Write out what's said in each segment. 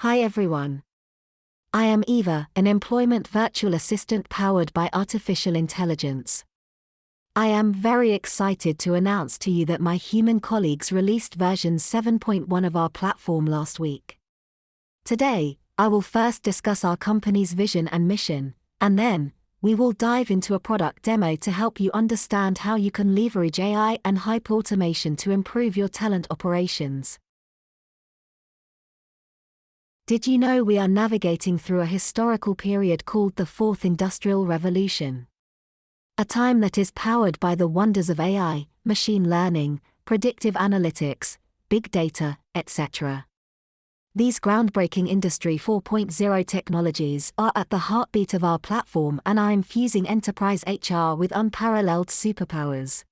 Hi everyone. I am Eva, an employment virtual assistant powered by artificial intelligence. I am very excited to announce to you that my human colleagues released version 7.1 of our platform last week. Today, I will first discuss our company's vision and mission, and then, we will dive into a product demo to help you understand how you can leverage AI and hyperautomation to improve your talent operations. Did you know we are navigating through a historical period called the Fourth Industrial Revolution? A time that is powered by the wonders of AI, machine learning, predictive analytics, big data, etc. These groundbreaking Industry 4.0 technologies are at the heartbeat of our platform and are infusing enterprise HR with unparalleled superpowers.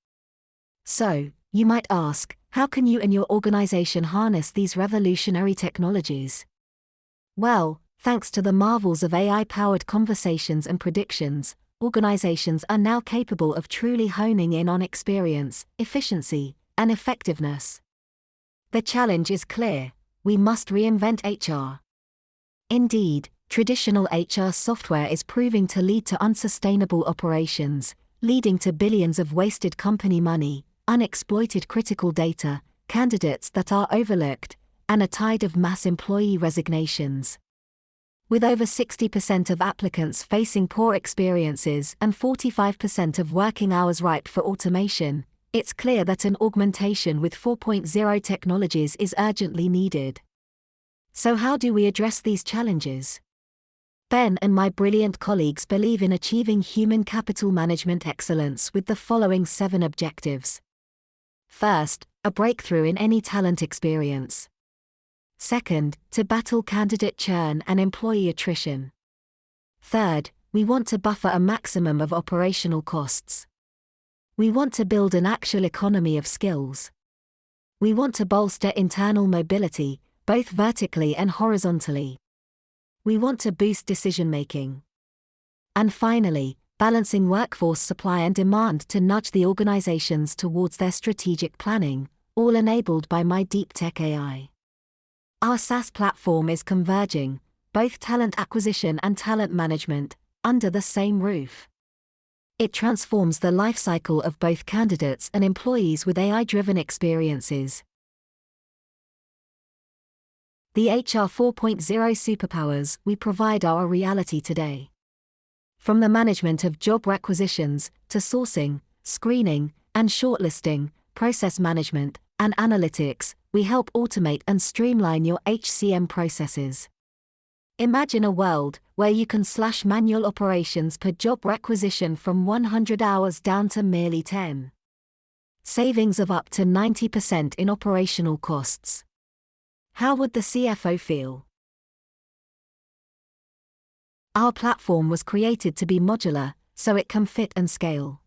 So, you might ask, how can you and your organization harness these revolutionary technologies? Well, thanks to the marvels of AI-powered conversations and predictions, organizations are now capable of truly honing in on experience, efficiency, and effectiveness. The challenge is clear: we must reinvent HR. Indeed, traditional HR software is proving to lead to unsustainable operations, leading to billions of wasted company money, unexploited critical data, candidates that are overlooked, and a tide of mass employee resignations. With over 60% of applicants facing poor experiences and 45% of working hours ripe for automation, it's clear that an augmentation with 4.0 technologies is urgently needed. So how do we address these challenges? Ben and my brilliant colleagues believe in achieving human capital management excellence with the following 7 objectives. First, a breakthrough in any talent experience. Second, to battle candidate churn and employee attrition. Third, we want to buffer a maximum of operational costs. We want to build an actual economy of skills. We want to bolster internal mobility, both vertically and horizontally. We want to boost decision-making. And finally, balancing workforce supply and demand to nudge the organizations towards their strategic planning, all enabled by my deep tech AI. Our SaaS platform is converging, both talent acquisition and talent management, under the same roof. It transforms the lifecycle of both candidates and employees with AI-driven experiences. The HR 4.0 superpowers we provide are a reality today. From the management of job requisitions, to sourcing, screening, and shortlisting, process management, and analytics, we help automate and streamline your HCM processes. Imagine a world where you can slash manual operations per job requisition from 100 hours down to merely 10. Savings of up to 90% in operational costs. How would the CFO feel? Our platform was created to be modular, so it can fit and scale.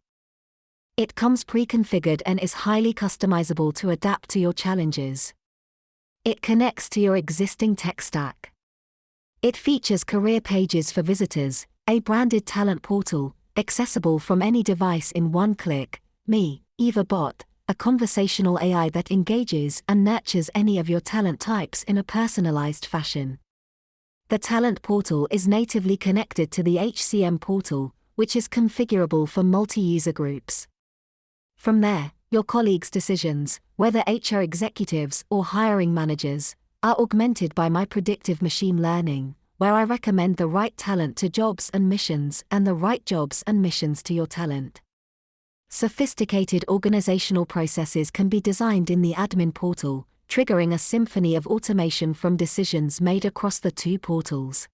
It comes pre-configured and is highly customizable to adapt to your challenges. It connects to your existing tech stack. It features career pages for visitors, a branded talent portal, accessible from any device in one click, me, EVA.ai, a conversational AI that engages and nurtures any of your talent types in a personalized fashion. The talent portal is natively connected to the HCM portal, which is configurable for multi-user groups. From there, your colleagues' decisions, whether HR executives or hiring managers, are augmented by my predictive machine learning, where I recommend the right talent to jobs and missions and the right jobs and missions to your talent. Sophisticated organizational processes can be designed in the admin portal, triggering a symphony of automation from decisions made across the 2 portals.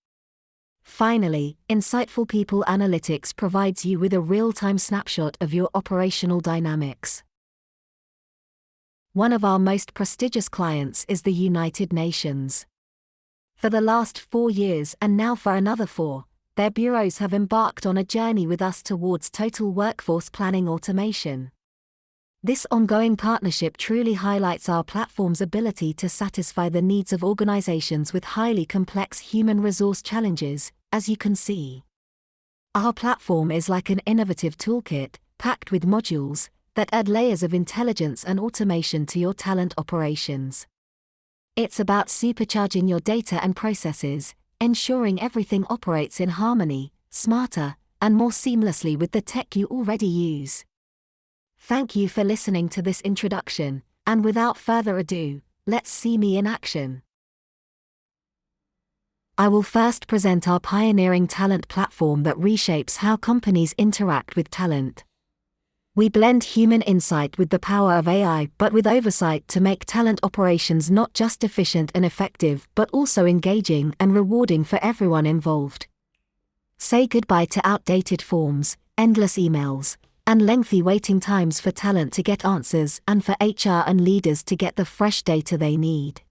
Finally, insightful people analytics provides you with a real-time snapshot of your operational dynamics. One of our most prestigious clients is the United Nations. For the last 4 years and now for another 4, their bureaus have embarked on a journey with us towards total workforce planning automation. This ongoing partnership truly highlights our platform's ability to satisfy the needs of organizations with highly complex human resource challenges, as you can see. Our platform is like an innovative toolkit, packed with modules, that add layers of intelligence and automation to your talent operations. It's about supercharging your data and processes, ensuring everything operates in harmony, smarter, and more seamlessly with the tech you already use. Thank you for listening to this introduction, and without further ado, let's see me in action. I will first present our pioneering talent platform that reshapes how companies interact with talent. We blend human insight with the power of AI, but with oversight to make talent operations not just efficient and effective but also engaging and rewarding for everyone involved. Say goodbye to outdated forms, endless emails, and lengthy waiting times for talent to get answers and for HR and leaders to get the fresh data they need.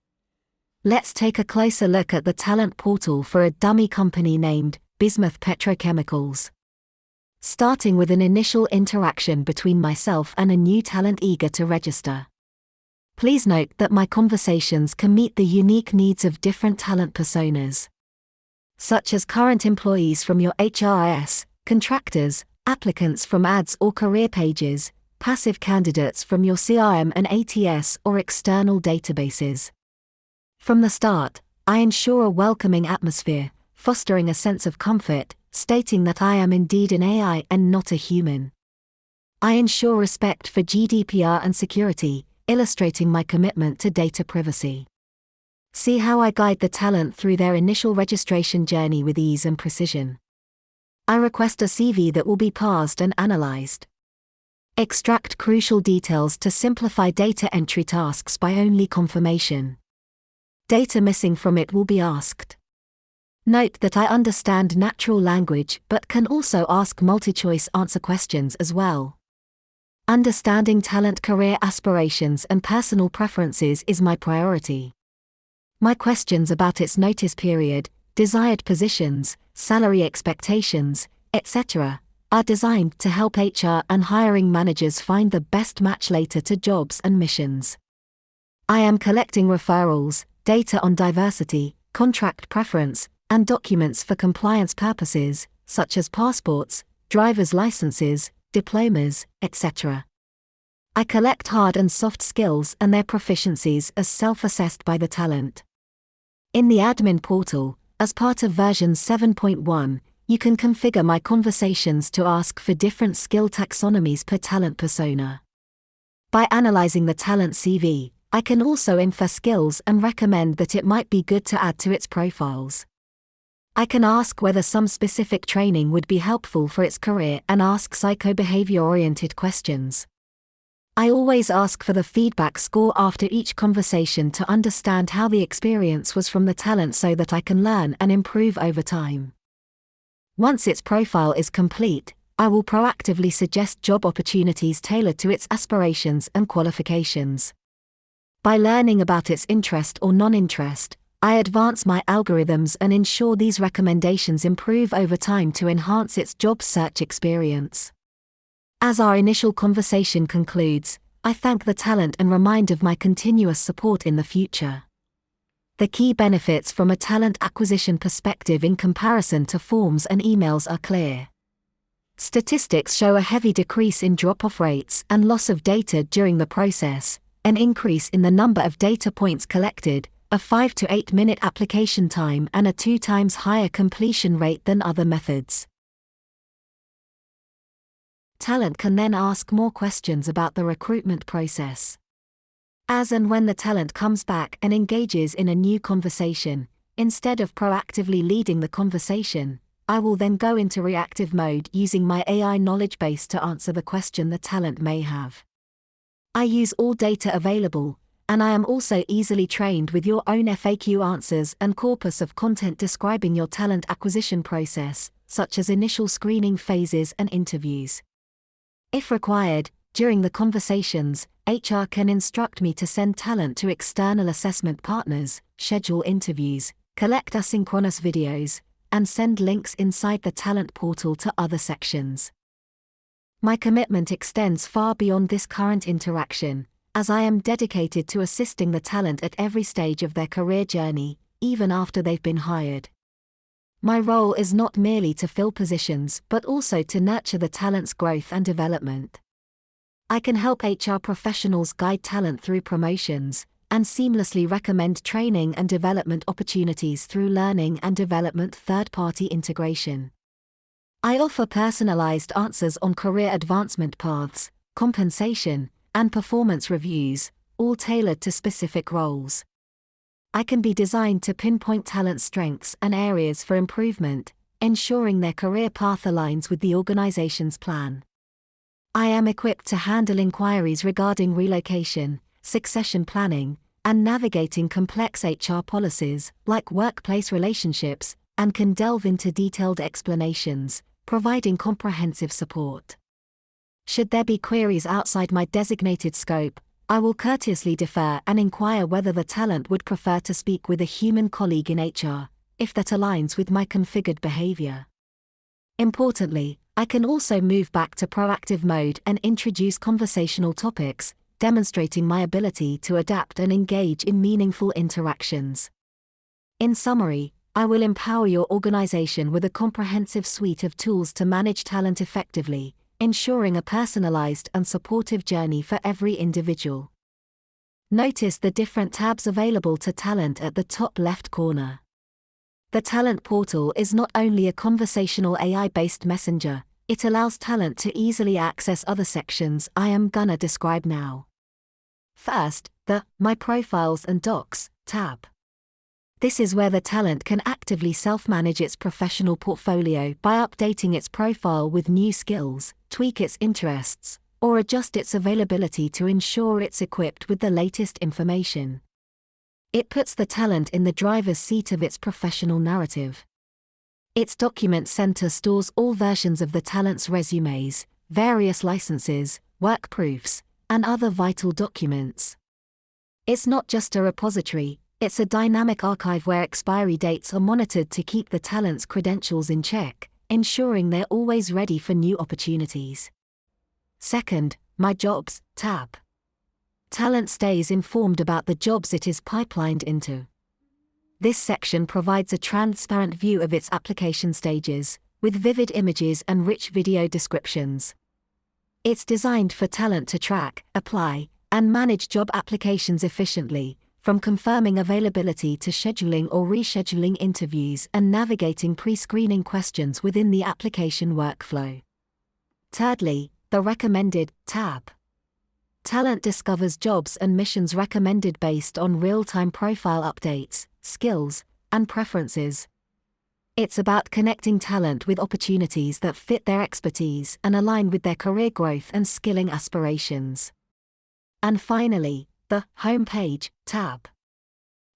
Let's take a closer look at the talent portal for a dummy company named Bismuth Petrochemicals. Starting with an initial interaction between myself and a new talent eager to register. Please note that my conversations can meet the unique needs of different talent personas, such as current employees from your HRIS, contractors, applicants from ads or career pages, passive candidates from your CRM and ATS or external databases. From the start, I ensure a welcoming atmosphere, fostering a sense of comfort, stating that I am indeed an AI and not a human. I ensure respect for GDPR and security, illustrating my commitment to data privacy. See how I guide the talent through their initial registration journey with ease and precision. I request a CV that will be parsed and analyzed. Extract crucial details to simplify data entry tasks by only confirmation. Data missing from it will be asked. Note that I understand natural language but can also ask multi-choice answer questions as well. Understanding talent career aspirations and personal preferences is my priority. My questions about its notice period, desired positions, salary expectations, etc., are designed to help HR and hiring managers find the best match later to jobs and missions. I am collecting referrals, data on diversity, contract preference, and documents for compliance purposes, such as passports, driver's licenses, diplomas, etc. I collect hard and soft skills and their proficiencies as self-assessed by the talent. In the admin portal, as part of version 7.1, you can configure my conversations to ask for different skill taxonomies per talent persona. By analyzing the talent CV, I can also infer skills and recommend that it might be good to add to its profiles. I can ask whether some specific training would be helpful for its career and ask psychobehavior-oriented questions. I always ask for the feedback score after each conversation to understand how the experience was from the talent so that I can learn and improve over time. Once its profile is complete, I will proactively suggest job opportunities tailored to its aspirations and qualifications. By learning about its interest or non-interest, I advance my algorithms and ensure these recommendations improve over time to enhance its job search experience. As our initial conversation concludes, I thank the talent and remind of my continuous support in the future. The key benefits from a talent acquisition perspective in comparison to forms and emails are clear. Statistics show a heavy decrease in drop-off rates and loss of data during the process, an increase in the number of data points collected, a 5 to 8 minute application time and a 2 times higher completion rate than other methods. Talent can then ask more questions about the recruitment process. As and when the talent comes back and engages in a new conversation, instead of proactively leading the conversation, I will then go into reactive mode using my AI knowledge base to answer the question the talent may have. I use all data available, and I am also easily trained with your own FAQ answers and corpus of content describing your talent acquisition process, such as initial screening phases and interviews. If required, during the conversations, HR can instruct me to send talent to external assessment partners, schedule interviews, collect asynchronous videos, and send links inside the talent portal to other sections. My commitment extends far beyond this current interaction, as I am dedicated to assisting the talent at every stage of their career journey, even after they've been hired. My role is not merely to fill positions but also to nurture the talent's growth and development. I can help HR professionals guide talent through promotions, and seamlessly recommend training and development opportunities through learning and development third-party integration. I offer personalized answers on career advancement paths, compensation, and performance reviews, all tailored to specific roles. I can be designed to pinpoint talent strengths and areas for improvement, ensuring their career path aligns with the organization's plan. I am equipped to handle inquiries regarding relocation, succession planning, and navigating complex HR policies like workplace relationships, and can delve into detailed explanations, providing comprehensive support. Should there be queries outside my designated scope, I will courteously defer and inquire whether the talent would prefer to speak with a human colleague in HR, if that aligns with my configured behavior. Importantly, I can also move back to proactive mode and introduce conversational topics, demonstrating my ability to adapt and engage in meaningful interactions. In summary, I will empower your organization with a comprehensive suite of tools to manage talent effectively, ensuring a personalized and supportive journey for every individual. Notice the different tabs available to talent at the top left corner. The Talent Portal is not only a conversational AI-based messenger, it allows talent to easily access other sections I am gonna describe now. First, the My Profiles and Docs tab. This is where the talent can actively self-manage its professional portfolio by updating its profile with new skills, tweak its interests, or adjust its availability to ensure it's equipped with the latest information. It puts the talent in the driver's seat of its professional narrative. Its Document Center stores all versions of the talent's resumes, various licenses, work proofs, and other vital documents. It's not just a repository, it's a dynamic archive where expiry dates are monitored to keep the talent's credentials in check, ensuring they're always ready for new opportunities. Second, My Jobs tab. Talent stays informed about the jobs it is pipelined into. This section provides a transparent view of its application stages, with vivid images and rich video descriptions. It's designed for talent to track, apply, and manage job applications efficiently, from confirming availability to scheduling or rescheduling interviews and navigating pre-screening questions within the application workflow. Thirdly, the Recommended tab. Talent discovers jobs and missions recommended based on real-time profile updates, skills, and preferences. It's about connecting talent with opportunities that fit their expertise and align with their career growth and skilling aspirations. And finally, the Homepage tab.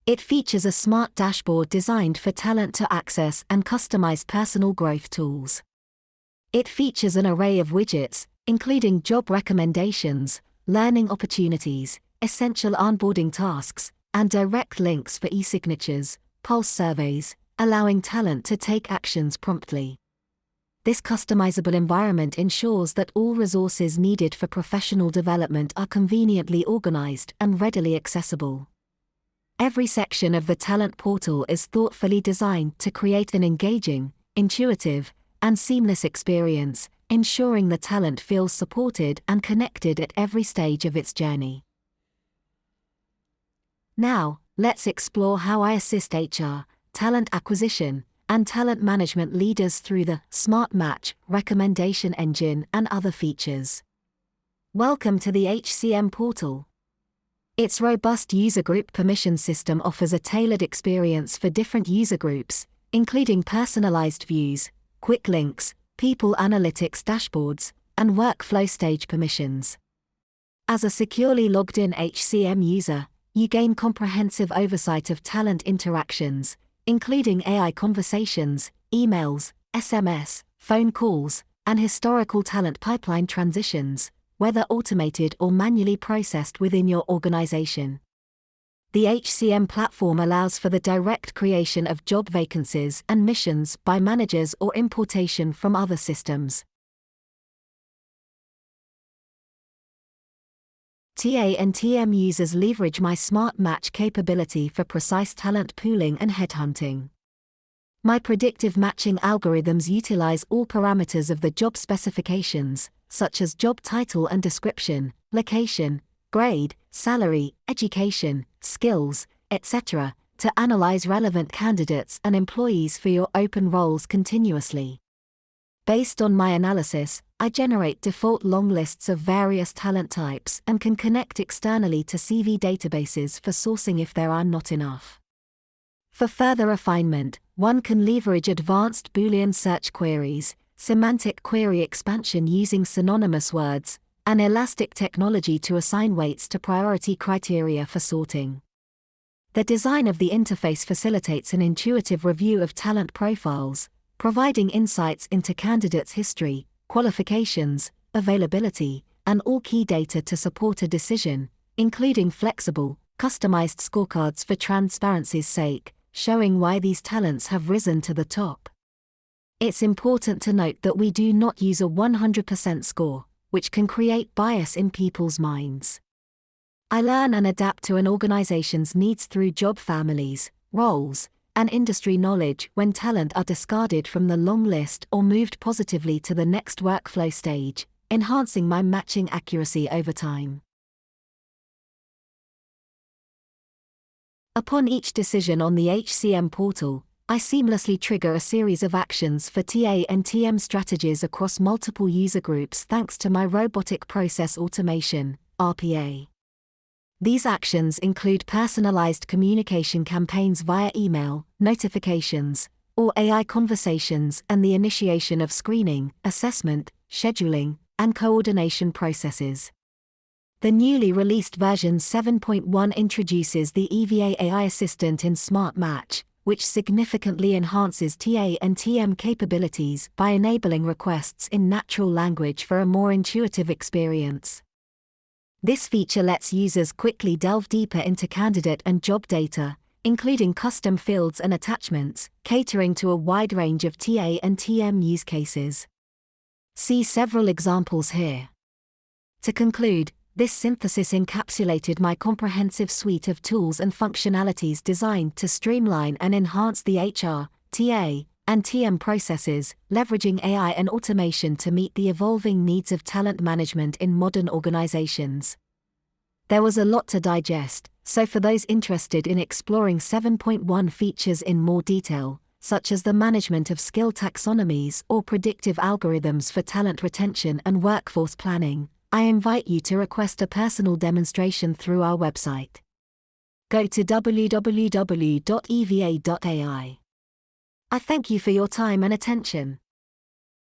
It features a smart dashboard designed for talent to access and customize personal growth tools. It features an array of widgets, including job recommendations, learning opportunities, essential onboarding tasks, and direct links for e-signatures, pulse surveys, allowing talent to take actions promptly. This customizable environment ensures that all resources needed for professional development are conveniently organized and readily accessible. Every section of the Talent Portal is thoughtfully designed to create an engaging, intuitive, and seamless experience, ensuring the talent feels supported and connected at every stage of its journey. Now, let's explore how I assist HR, talent acquisition, and talent management leaders through the Smart Match recommendation engine and other features. Welcome to the HCM portal. Its robust user group permission system offers a tailored experience for different user groups, including personalized views, quick links, people analytics dashboards, and workflow stage permissions. As a securely logged-in HCM user, you gain comprehensive oversight of talent interactions, including AI conversations, emails, SMS, phone calls, and historical talent pipeline transitions, whether automated or manually processed within your organization. The HCM platform allows for the direct creation of job vacancies and missions by managers or importation from other systems. TA and TM users leverage my Smart Match capability for precise talent pooling and headhunting. My predictive matching algorithms utilize all parameters of the job specifications, such as job title and description, location, grade, salary, education, skills, etc., to analyze relevant candidates and employees for your open roles continuously. Based on my analysis, I generate default long lists of various talent types and can connect externally to CV databases for sourcing if there are not enough. For further refinement, one can leverage advanced Boolean search queries, semantic query expansion using synonymous words, and elastic technology to assign weights to priority criteria for sorting. The design of the interface facilitates an intuitive review of talent profiles, providing insights into candidates' history, qualifications, availability, and all key data to support a decision, including flexible, customized scorecards for transparency's sake, showing why these talents have risen to the top. It's important to note that we do not use a 100% score, which can create bias in people's minds. I learn and adapt to an organization's needs through job families, roles, and industry knowledge when talent are discarded from the long list or moved positively to the next workflow stage, enhancing my matching accuracy over time. Upon each decision on the HCM portal, I seamlessly trigger a series of actions for TA and TM strategies across multiple user groups thanks to my robotic process automation, RPA. These actions include personalized communication campaigns via email, notifications, or AI conversations and the initiation of screening, assessment, scheduling, and coordination processes. The newly released version 7.1 introduces the EVA.ai assistant in Smart Match, which significantly enhances TA and TM capabilities by enabling requests in natural language for a more intuitive experience. This feature lets users quickly delve deeper into candidate and job data, including custom fields and attachments, catering to a wide range of TA and TM use cases. See several examples here. To conclude, this synthesis encapsulated my comprehensive suite of tools and functionalities designed to streamline and enhance the HR, TA, and TM processes, leveraging AI and automation to meet the evolving needs of talent management in modern organizations. There was a lot to digest, so for those interested in exploring 7.1 features in more detail, such as the management of skill taxonomies or predictive algorithms for talent retention and workforce planning, I invite you to request a personal demonstration through our website. Go to www.eva.ai. I thank you for your time and attention.